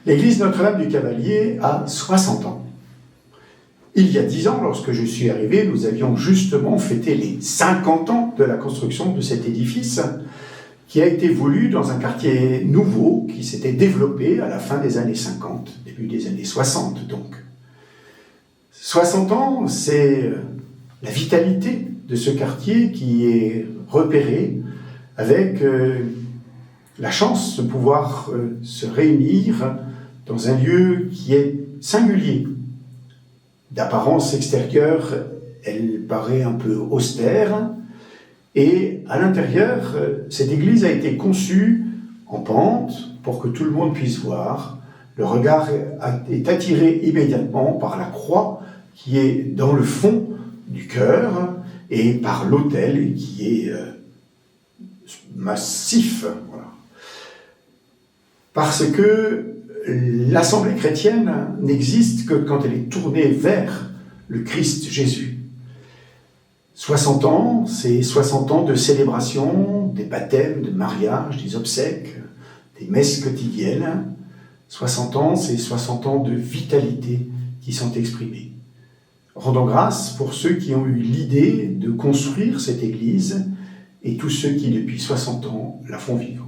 L'église Notre-Dame du Cavalier a 60 ans. Il y a 10 ans, lorsque je suis arrivé, nous avions justement fêté les 50 ans de la construction de cet édifice qui a été voulu dans un quartier nouveau qui s'était développé à la fin des années 50, début des années 60 donc. 60 ans, c'est la vitalité de ce quartier qui est repéré avec la chance de pouvoir se réunir dans un lieu qui est singulier. D'apparence extérieure, elle paraît un peu austère, et à l'intérieur, cette église a été conçue en pente pour que tout le monde puisse voir. Le regard est attiré immédiatement par la croix qui est dans le fond du chœur et par l'autel qui est massif. Voilà. Parce que l'assemblée chrétienne n'existe que quand elle est tournée vers le Christ Jésus. 60 ans, c'est 60 ans de célébration, des baptêmes, de mariages, des obsèques, des messes quotidiennes. 60 ans, c'est 60 ans de vitalité qui sont exprimés. Rendons grâce pour ceux qui ont eu l'idée de construire cette église et tous ceux qui, depuis 60 ans, la font vivre.